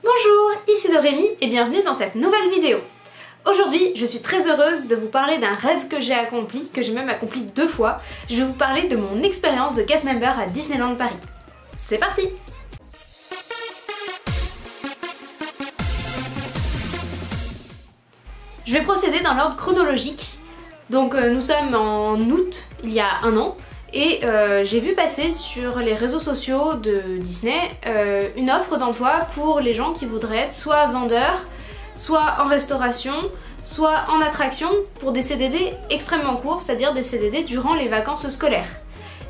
Bonjour, ici Dorémy et bienvenue dans cette nouvelle vidéo. Aujourd'hui, je suis très heureuse de vous parler d'un rêve que j'ai accompli, que j'ai même accompli 2 fois. Je vais vous parler de mon expérience de cast member à Disneyland Paris. C'est parti! Je vais procéder dans l'ordre chronologique. Donc nous sommes en août, il y a 1 an, et j'ai vu passer sur les réseaux sociaux de Disney une offre d'emploi pour les gens qui voudraient être soit vendeurs, soit en restauration, soit en attraction pour des CDD extrêmement courts, c'est-à-dire des CDD durant les vacances scolaires.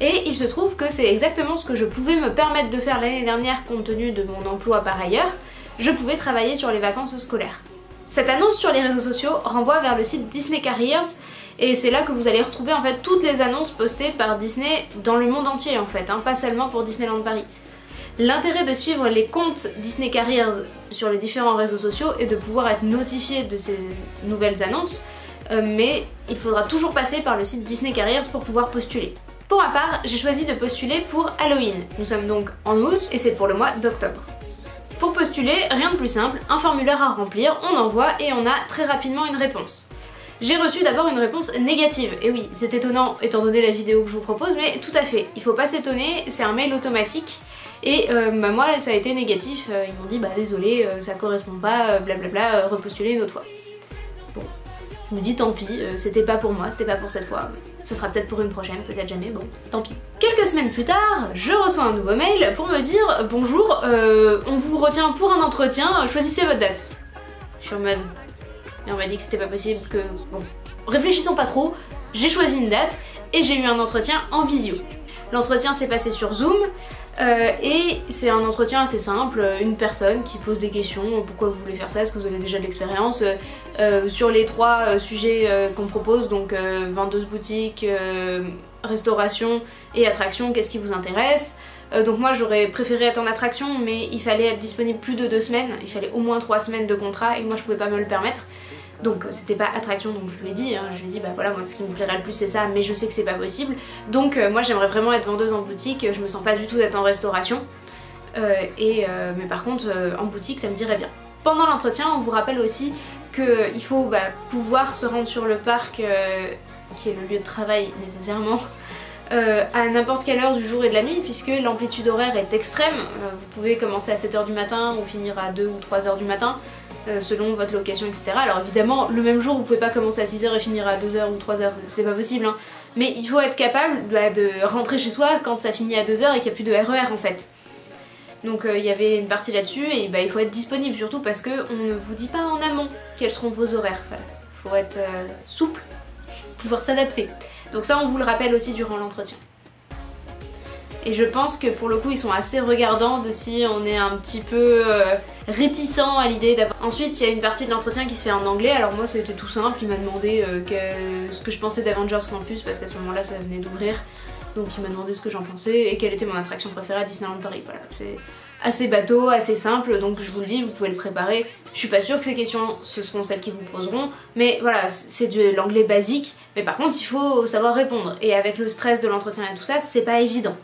Et il se trouve que c'est exactement ce que je pouvais me permettre de faire l'année dernière compte tenu de mon emploi par ailleurs. Je pouvais travailler sur les vacances scolaires. Cette annonce sur les réseaux sociaux renvoie vers le site Disney Careers et c'est là que vous allez retrouver en fait toutes les annonces postées par Disney dans le monde entier en fait, pas seulement pour Disneyland Paris. L'intérêt de suivre les comptes Disney Careers sur les différents réseaux sociaux est de pouvoir être notifié de ces nouvelles annonces, mais il faudra toujours passer par le site Disney Careers pour pouvoir postuler. Pour ma part, j'ai choisi de postuler pour Halloween. Nous sommes donc en août et c'est pour le mois d'octobre. Pour postuler, rien de plus simple, un formulaire à remplir, on envoie et on a très rapidement une réponse. J'ai reçu d'abord une réponse négative, et oui, c'est étonnant étant donné la vidéo que je vous propose, mais tout à fait, il faut pas s'étonner, c'est un mail automatique, et moi ça a été négatif, ils m'ont dit bah désolé, ça correspond pas, blablabla, repostulez une autre fois. Bon, je me dis tant pis, c'était pas pour moi, c'était pas pour cette fois, ce sera peut-être pour une prochaine, peut-être jamais, bon, tant pis. Quelques semaines plus tard, je reçois un nouveau mail pour me dire bonjour, on vous retient pour un entretien, choisissez votre date. Je suis en mode... Et on m'a dit que c'était pas possible, que... Bon, réfléchissons pas trop, j'ai choisi une date et j'ai eu un entretien en visio. L'entretien s'est passé sur Zoom et c'est un entretien assez simple, une personne qui pose des questions, pourquoi vous voulez faire ça, est-ce que vous avez déjà de l'expérience, sur les 3 sujets qu'on propose, donc vendeuse boutique, restauration et attraction, qu'est-ce qui vous intéresse. Donc moi j'aurais préféré être en attraction, mais il fallait être disponible plus de 2 semaines, il fallait au moins 3 semaines de contrat et moi je pouvais pas me le permettre. Donc c'était pas attraction, donc je lui ai dit, bah voilà, moi ce qui me plairait le plus c'est ça, mais je sais que c'est pas possible. Donc moi j'aimerais vraiment être vendeuse en boutique, je me sens pas du tout d'être en restauration. Mais par contre en boutique ça me dirait bien. Pendant l'entretien on vous rappelle aussi qu'il faut pouvoir se rendre sur le parc, qui est le lieu de travail nécessairement, à n'importe quelle heure du jour et de la nuit puisque l'amplitude horaire est extrême. Vous pouvez commencer à 7h du matin ou finir à 2 ou 3h du matin selon votre location, etc. Alors évidemment le même jour vous pouvez pas commencer à 6h et finir à 2h ou 3h, c'est pas possible, mais il faut être capable de rentrer chez soi quand ça finit à 2h et qu'il n'y a plus de RER en fait. Donc il y avait une partie là-dessus et il faut être disponible surtout parce qu'on ne vous dit pas en amont quels seront vos horaires. Voilà. Faut être souple, pouvoir s'adapter. Donc ça on vous le rappelle aussi durant l'entretien. Et je pense que pour le coup ils sont assez regardants de si on est un petit peu réticent à l'idée d'avoir... Ensuite il y a une partie de l'entretien qui se fait en anglais, alors moi c'était tout simple, il m'a demandé ce que je pensais d'Avengers Campus parce qu'à ce moment là ça venait d'ouvrir. Donc il m'a demandé ce que j'en pensais et quelle était mon attraction préférée à Disneyland Paris. Voilà, c'est assez bateau, assez simple, donc je vous le dis, vous pouvez le préparer. Je suis pas sûre que ces questions ce seront celles qui vous poseront, mais voilà, c'est de l'anglais basique, mais par contre il faut savoir répondre. Et avec le stress de l'entretien et tout ça, c'est pas évident.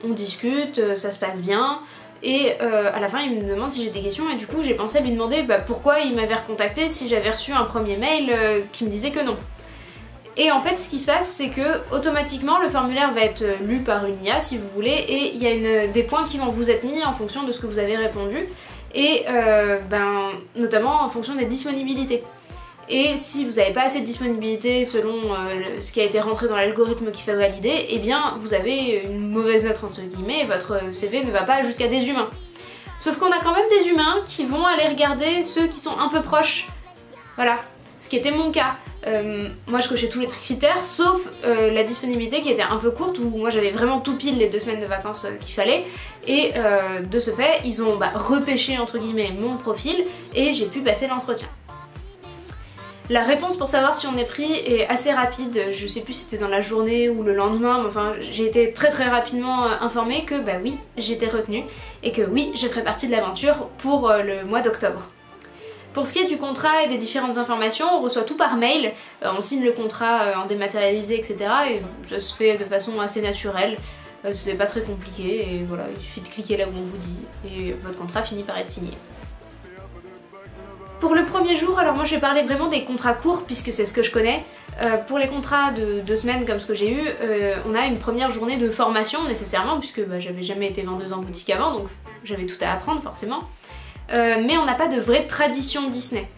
On discute, ça se passe bien, et à la fin il me demande si j'ai des questions, et du coup j'ai pensé à lui demander pourquoi il m'avait recontacté si j'avais reçu un premier mail qui me disait que non. Et en fait ce qui se passe c'est que automatiquement le formulaire va être lu par une IA si vous voulez, et il y a des points qui vont vous être mis en fonction de ce que vous avez répondu, et notamment en fonction des disponibilités. Et si vous n'avez pas assez de disponibilité selon ce qui a été rentré dans l'algorithme qui fait valider, eh bien vous avez une mauvaise note entre guillemets et votre CV ne va pas jusqu'à des humains. Sauf qu'on a quand même des humains qui vont aller regarder ceux qui sont un peu proches. Voilà, ce qui était mon cas. Moi je cochais tous les critères sauf la disponibilité qui était un peu courte où moi j'avais vraiment tout pile les 2 semaines de vacances qu'il fallait, et de ce fait ils ont repêché entre guillemets mon profil et j'ai pu passer l'entretien. La réponse pour savoir si on est pris est assez rapide, je sais plus si c'était dans la journée ou le lendemain, mais enfin j'ai été très rapidement informée que oui, j'étais retenue et que oui, je ferai partie de l'aventure pour le mois d'octobre. Pour ce qui est du contrat et des différentes informations, on reçoit tout par mail, on signe le contrat en dématérialisé, etc. et ça se fait de façon assez naturelle, c'est pas très compliqué et voilà, il suffit de cliquer là où on vous dit et votre contrat finit par être signé. Pour le premier jour, alors moi je vais parler vraiment des contrats courts puisque c'est ce que je connais. Pour les contrats de 2 semaines comme ce que j'ai eu, on a une première journée de formation nécessairement puisque j'avais jamais été vendeuse en boutique avant, donc j'avais tout à apprendre forcément. Mais on n'a pas de vraie tradition Disney.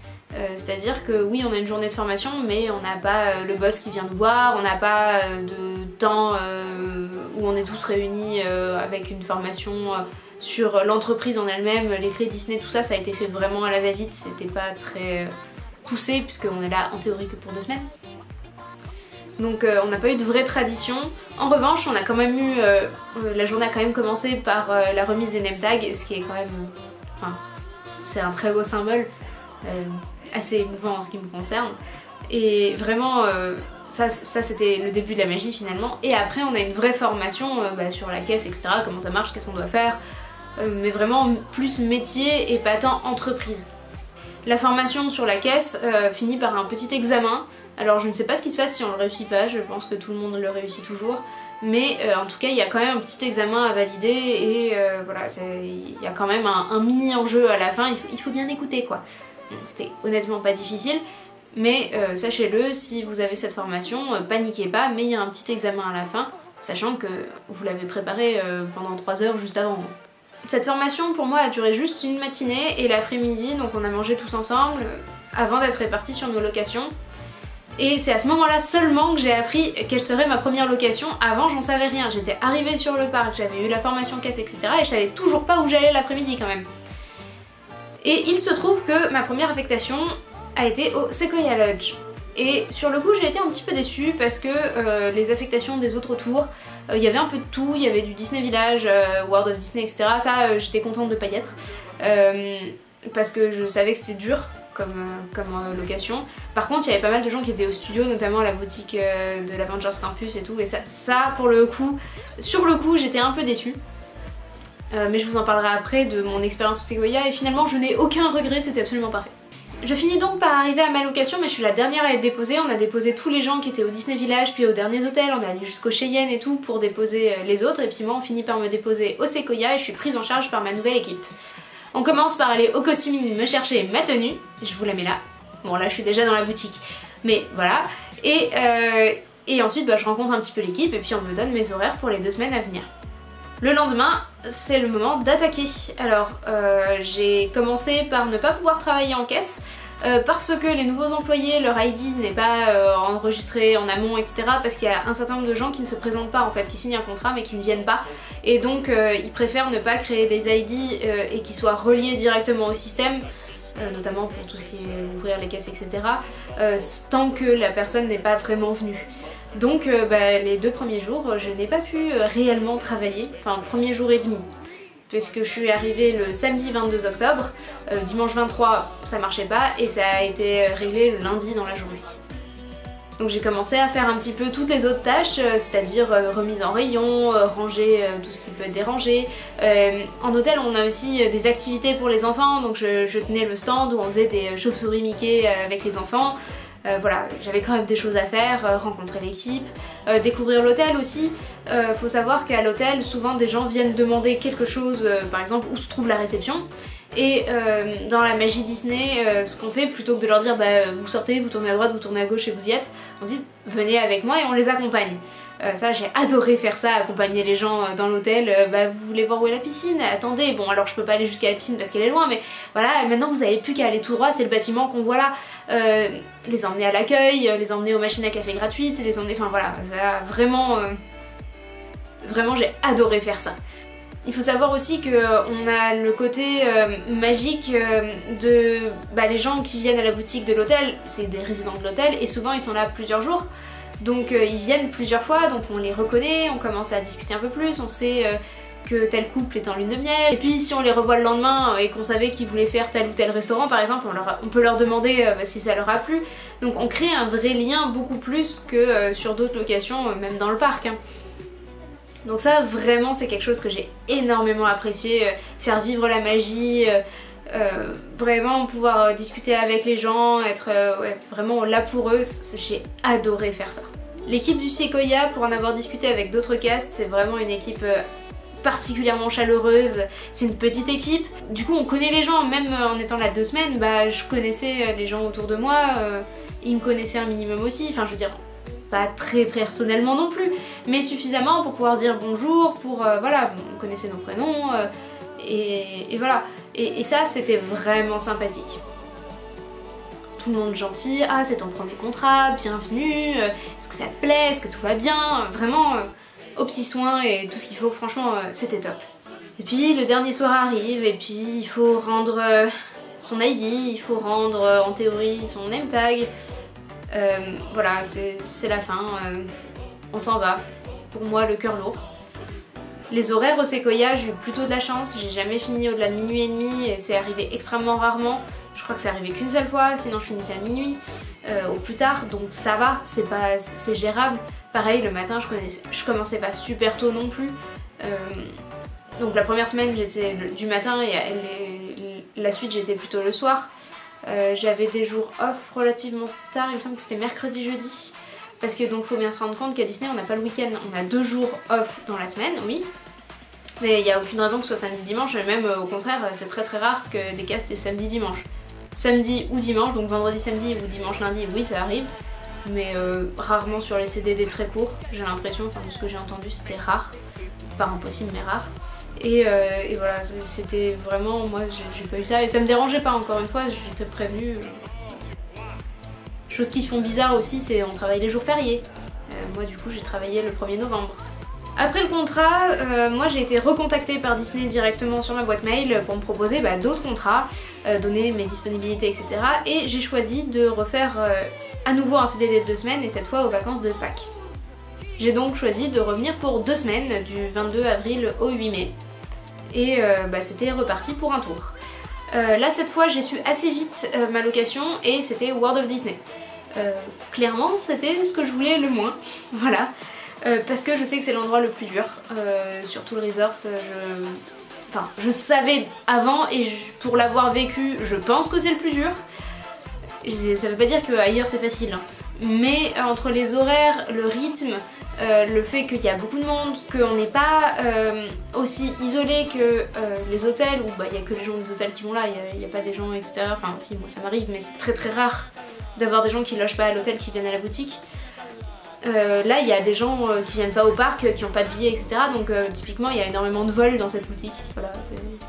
C'est-à-dire que oui, on a une journée de formation, mais on n'a pas le boss qui vient nous voir, on n'a pas de temps où on est tous réunis avec une formation sur l'entreprise en elle-même, les clés Disney, tout ça, ça a été fait vraiment à la va-vite, c'était pas très poussé puisqu'on est là en théorie que pour 2 semaines. Donc on n'a pas eu de vraie tradition. En revanche, on a quand même eu, la journée a quand même commencé par la remise des name tags, ce qui est quand même, enfin, c'est un très beau symbole. Assez émouvant en ce qui me concerne, et vraiment ça c'était le début de la magie finalement. Et après on a une vraie formation sur la caisse, etc., comment ça marche, qu'est-ce qu'on doit faire, mais vraiment plus métier et pas tant entreprise. La formation sur la caisse finit par un petit examen. Alors je ne sais pas ce qui se passe si on le réussit pas, je pense que tout le monde le réussit toujours, mais en tout cas il y a quand même un petit examen à valider, et voilà, il y a quand même un mini enjeu à la fin, il faut bien écouter quoi. C'était honnêtement pas difficile, mais sachez-le, si vous avez cette formation, paniquez pas, mais il y a un petit examen à la fin, sachant que vous l'avez préparé pendant 3 heures juste avant. Cette formation pour moi a duré juste une matinée et l'après-midi, donc on a mangé tous ensemble avant d'être répartis sur nos locations. Et c'est à ce moment-là seulement que j'ai appris quelle serait ma première location. Avant j'en savais rien, j'étais arrivée sur le parc, j'avais eu la formation caisse, etc. et je savais toujours pas où j'allais l'après-midi quand même. Et il se trouve que ma première affectation a été au Sequoia Lodge. Et sur le coup j'ai été un petit peu déçue parce que les affectations des autres tours, il y avait un peu de tout, il y avait du Disney Village, World of Disney, etc. Ça j'étais contente de pas y être, parce que je savais que c'était dur comme location. Par contre il y avait pas mal de gens qui étaient au studio, notamment à la boutique de l'Avengers Campus et tout, et ça pour le coup, sur le coup j'étais un peu déçue. Mais je vous en parlerai après de mon expérience au Sequoia, et finalement je n'ai aucun regret, c'était absolument parfait. Je finis donc par arriver à ma location, mais je suis la dernière à être déposée. On a déposé tous les gens qui étaient au Disney Village, puis aux derniers hôtels, on est allé jusqu'au Cheyenne et tout pour déposer les autres, et puis moi on finit par me déposer au Sequoia et je suis prise en charge par ma nouvelle équipe. On commence par aller au costume me chercher ma tenue, je vous la mets là. Bon là je suis déjà dans la boutique, mais voilà. Et ensuite je rencontre un petit peu l'équipe et puis on me donne mes horaires pour les 2 semaines à venir. Le lendemain, c'est le moment d'attaquer. Alors, j'ai commencé par ne pas pouvoir travailler en caisse parce que les nouveaux employés, leur ID n'est pas enregistré en amont, etc. Parce qu'il y a un certain nombre de gens qui ne se présentent pas en fait, qui signent un contrat mais qui ne viennent pas. Et donc, ils préfèrent ne pas créer des ID et qui soient reliés directement au système. Notamment pour tout ce qui est ouvrir les caisses, etc. Tant que la personne n'est pas vraiment venue. Donc les 2 premiers jours, je n'ai pas pu réellement travailler, enfin le premier jour et demi, puisque je suis arrivée le samedi 22 octobre, dimanche 23 ça marchait pas et ça a été réglé le lundi dans la journée. Donc j'ai commencé à faire un petit peu toutes les autres tâches, c'est-à-dire remise en rayon, ranger tout ce qui peut être dérangé. En hôtel on a aussi des activités pour les enfants, donc je tenais le stand où on faisait des chauves-souris Mickey avec les enfants. Voilà, j'avais quand même des choses à faire, rencontrer l'équipe, découvrir l'hôtel aussi. Faut savoir qu'à l'hôtel, souvent des gens viennent demander quelque chose, par exemple où se trouve la réception. Et dans la magie Disney, ce qu'on fait, plutôt que de leur dire vous sortez, vous tournez à droite, vous tournez à gauche et vous y êtes, on dit venez avec moi et on les accompagne. Ça j'ai adoré faire ça, accompagner les gens dans l'hôtel. Vous voulez voir où est la piscine? Attendez, bon alors je peux pas aller jusqu'à la piscine parce qu'elle est loin, mais voilà, maintenant vous avez plus qu'à aller tout droit, c'est le bâtiment qu'on voit là. Les emmener à l'accueil, les emmener aux machines à café gratuites, les emmener, enfin voilà, ça vraiment, vraiment j'ai adoré faire ça. Il faut savoir aussi qu'on a le côté magique de les gens qui viennent à la boutique de l'hôtel, c'est des résidents de l'hôtel et souvent ils sont là plusieurs jours. Donc ils viennent plusieurs fois, donc on les reconnaît, on commence à discuter un peu plus, on sait que tel couple est en lune de miel. Et puis si on les revoit le lendemain et qu'on savait qu'ils voulaient faire tel ou tel restaurant par exemple, on peut leur demander si ça leur a plu. Donc on crée un vrai lien beaucoup plus que sur d'autres locations, même dans le parc. Donc ça vraiment c'est quelque chose que j'ai énormément apprécié, faire vivre la magie, vraiment pouvoir discuter avec les gens, être vraiment là pour eux, j'ai adoré faire ça. L'équipe du Sequoia, pour en avoir discuté avec d'autres casts, c'est vraiment une équipe particulièrement chaleureuse, c'est une petite équipe. Du coup on connaît les gens, même en étant là 2 semaines, bah je connaissais les gens autour de moi, ils me connaissaient un minimum aussi, enfin je veux dire, pas très personnellement non plus, mais suffisamment pour pouvoir dire bonjour, pour voilà, on connaissait nos prénoms, et voilà. Et ça c'était vraiment sympathique. Tout le monde gentil, ah c'est ton premier contrat, bienvenue, est-ce que ça te plaît, est-ce que tout va bien, vraiment aux petits soins et tout ce qu'il faut, franchement c'était top. Et puis le dernier soir arrive et puis il faut rendre son ID, il faut rendre en théorie son name tag, voilà c'est la fin, on s'en va, pour moi le cœur lourd. Les horaires au Sequoia, j'ai eu plutôt de la chance, j'ai jamais fini au-delà de minuit et demi et c'est arrivé extrêmement rarement. Je crois que c'est arrivé qu'une seule fois, sinon je finissais à minuit au plus tard, donc ça va, c'est gérable. Pareil, le matin je commençais pas super tôt non plus, donc la première semaine j'étais du matin et la suite j'étais plutôt le soir. J'avais des jours off relativement tard, il me semble que c'était mercredi, jeudi, parce que donc faut bien se rendre compte qu'à Disney on n'a pas le week-end, on a 2 jours off dans la semaine, oui. Mais il n'y a aucune raison que ce soit samedi-dimanche, même au contraire c'est très rare que des casts aient samedi-dimanche. Samedi ou dimanche, donc vendredi-samedi ou dimanche-lundi, oui ça arrive, mais rarement sur les CDD très courts, j'ai l'impression, enfin de ce que j'ai entendu c'était rare, pas impossible mais rare. Et voilà, c'était vraiment, moi j'ai pas eu ça, et ça me dérangeait pas encore une fois, j'étais prévenue. Chose qui font bizarre aussi, c'est on travaille les jours fériés. Moi du coup j'ai travaillé le 1er novembre. Après le contrat, moi j'ai été recontactée par Disney directement sur ma boîte mail pour me proposer d'autres contrats, donner mes disponibilités, etc. Et j'ai choisi de refaire à nouveau un CDD de 2 semaines, et cette fois aux vacances de Pâques. J'ai donc choisi de revenir pour 2 semaines, du 22 avril au 8 mai. Et c'était reparti pour un tour. Là cette fois j'ai su assez vite ma location et c'était World of Disney. Clairement c'était ce que je voulais le moins, voilà. Parce que je sais que c'est l'endroit le plus dur, sur tout le resort. Je savais avant et pour l'avoir vécu, je pense que c'est le plus dur. Ça veut pas dire qu'ailleurs c'est facile, hein. Mais entre les horaires, le rythme, le fait qu'il y a beaucoup de monde, qu'on n'est pas aussi isolé que les hôtels, où il n'y a que les gens des hôtels qui vont là, il n'y a pas des gens extérieurs, enfin si moi ça m'arrive, mais c'est très rare d'avoir des gens qui logent pas à l'hôtel qui viennent à la boutique. Là il y a des gens qui viennent pas au parc, qui n'ont pas de billets, etc. Donc typiquement il y a énormément de vols dans cette boutique, voilà,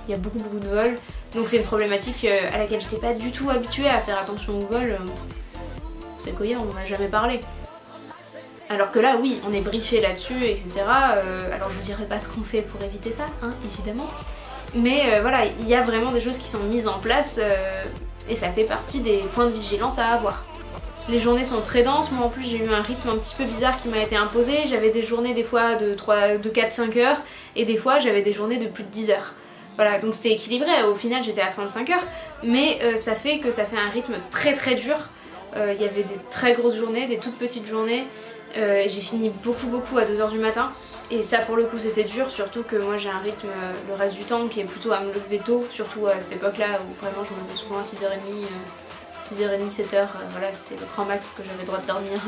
il y a beaucoup de vols. Donc c'est une problématique à laquelle j'étais pas du tout habituée, à faire attention aux vols. Sequoia on n'en a jamais parlé. Alors que là oui, on est briefé là-dessus, etc. Alors je vous dirai pas ce qu'on fait pour éviter ça, hein, évidemment. Mais voilà, il y a vraiment des choses qui sont mises en place et ça fait partie des points de vigilance à avoir. Les journées sont très denses, moi en plus j'ai eu un rythme un petit peu bizarre qui m'a été imposé. J'avais des journées des fois de 4-5 heures et des fois j'avais des journées de plus de 10 heures. Voilà, donc c'était équilibré, au final j'étais à 35 heures, mais ça fait un rythme très dur. Il y avait des très grosses journées, des toutes petites journées. J'ai fini beaucoup à 2h du matin et ça pour le coup c'était dur, surtout que moi j'ai un rythme le reste du temps qui est plutôt à me lever tôt, surtout à cette époque là où vraiment je me levais souvent à 6h30, 6h30, 7h, voilà c'était le grand max que j'avais le droit de dormir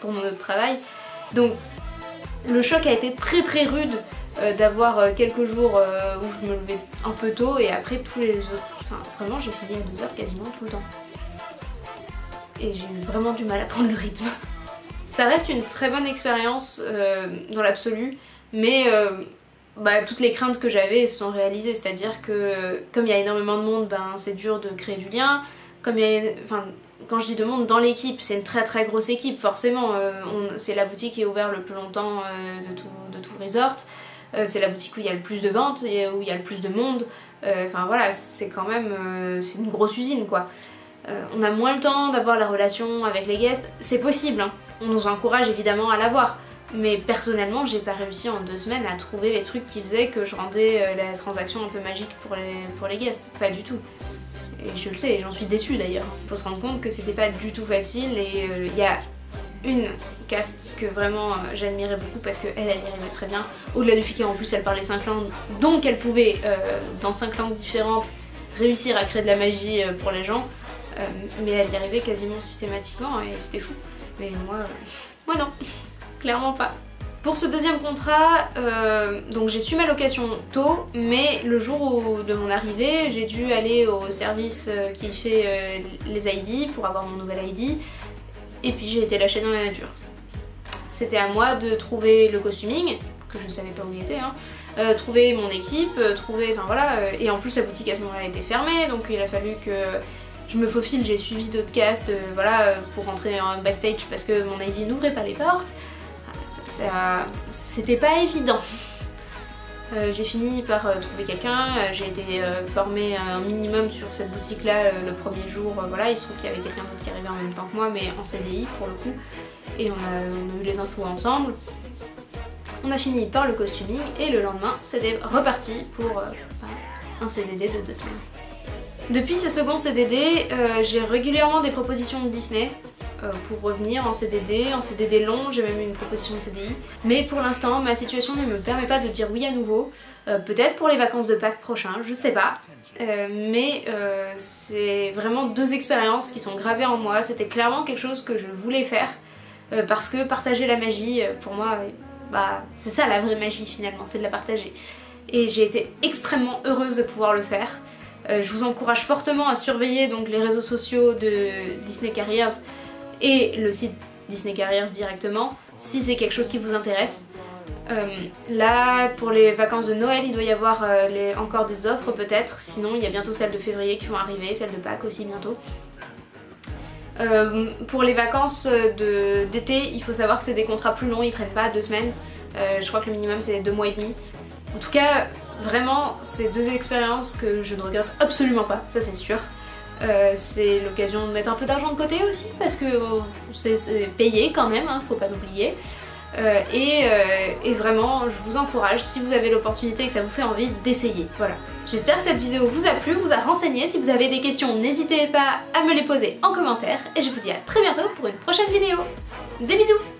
pour mon autre travail. Donc le choc a été très rude d'avoir quelques jours où je me levais un peu tôt et après tous les autres, enfin vraiment j'ai fini à 2h quasiment tout le temps. Et j'ai eu vraiment du mal à prendre le rythme. Ça reste une très bonne expérience dans l'absolu, mais toutes les craintes que j'avais se sont réalisées, c'est-à-dire que comme il y a énormément de monde, c'est dur de créer du lien. Comme quand je dis de monde dans l'équipe, c'est une très grosse équipe, forcément. C'est la boutique qui est ouverte le plus longtemps de tout le resort. C'est la boutique où il y a le plus de ventes, et où il y a le plus de monde. Enfin voilà, c'est quand même c'est une grosse usine quoi. On a moins le temps d'avoir la relation avec les guests, c'est possible, hein. On nous encourage évidemment à l'avoir, mais personnellement j'ai pas réussi en 2 semaines à trouver les trucs qui faisaient que je rendais la transaction un peu magique pour les guests, pas du tout. Et je le sais, et j'en suis déçue d'ailleurs. Faut se rendre compte que c'était pas du tout facile et il y a une cast que vraiment j'admirais beaucoup parce qu'elle y arrivait très bien. Au-delà du fait qu'en plus elle parlait 5 langues, donc elle pouvait dans 5 langues différentes réussir à créer de la magie pour les gens. Mais elle y arrivait quasiment systématiquement et c'était fou. Mais moi non, clairement pas. Pour ce deuxième contrat, donc j'ai su ma location tôt, mais le jour de mon arrivée, j'ai dû aller au service qui fait les ID pour avoir mon nouvel ID, et puis j'ai été lâchée dans la nature. C'était à moi de trouver le costuming, que je savais pas où il était, hein, trouver mon équipe, enfin voilà, et en plus la boutique à ce moment-là était fermée, donc il a fallu que je me faufile, j'ai suivi d'autres castes, voilà, pour rentrer en backstage parce que mon ID n'ouvrait pas les portes. C'était pas évident. J'ai fini par trouver quelqu'un, j'ai été formée un minimum sur cette boutique là le premier jour, voilà, il se trouve qu'il y avait quelqu'un d'autre qui arrivait en même temps que moi mais en CDI pour le coup, et on a eu les infos ensemble. On a fini par le costuming et le lendemain c'était reparti pour un CDD de 2 semaines. Depuis ce second CDD, j'ai régulièrement des propositions de Disney pour revenir en CDD long, j'ai même eu une proposition de CDI. Mais pour l'instant, ma situation ne me permet pas de dire oui à nouveau. Peut-être pour les vacances de Pâques prochain, je sais pas. Mais c'est vraiment 2 expériences qui sont gravées en moi. C'était clairement quelque chose que je voulais faire. Parce que partager la magie, pour moi, bah, c'est ça la vraie magie finalement, c'est de la partager. Et j'ai été extrêmement heureuse de pouvoir le faire. Je vous encourage fortement à surveiller donc les réseaux sociaux de Disney Careers et le site Disney Careers directement si c'est quelque chose qui vous intéresse. Là pour les vacances de Noël il doit y avoir encore des offres peut-être, sinon il y a bientôt celles de février qui vont arriver, celles de Pâques aussi bientôt. Pour les vacances d'été il faut savoir que c'est des contrats plus longs, ils prennent pas 2 semaines, je crois que le minimum c'est 2 mois et demi. En tout cas vraiment c'est 2 expériences que je ne regrette absolument pas, ça c'est sûr. C'est l'occasion de mettre un peu d'argent de côté aussi parce que c'est payé quand même, hein, faut pas l'oublier. Et vraiment je vous encourage, si vous avez l'opportunité et que ça vous fait envie, d'essayer. Voilà. J'espère que cette vidéo vous a plu, vous a renseigné. Si vous avez des questions, n'hésitez pas à me les poser en commentaire et je vous dis à très bientôt pour une prochaine vidéo. Des bisous!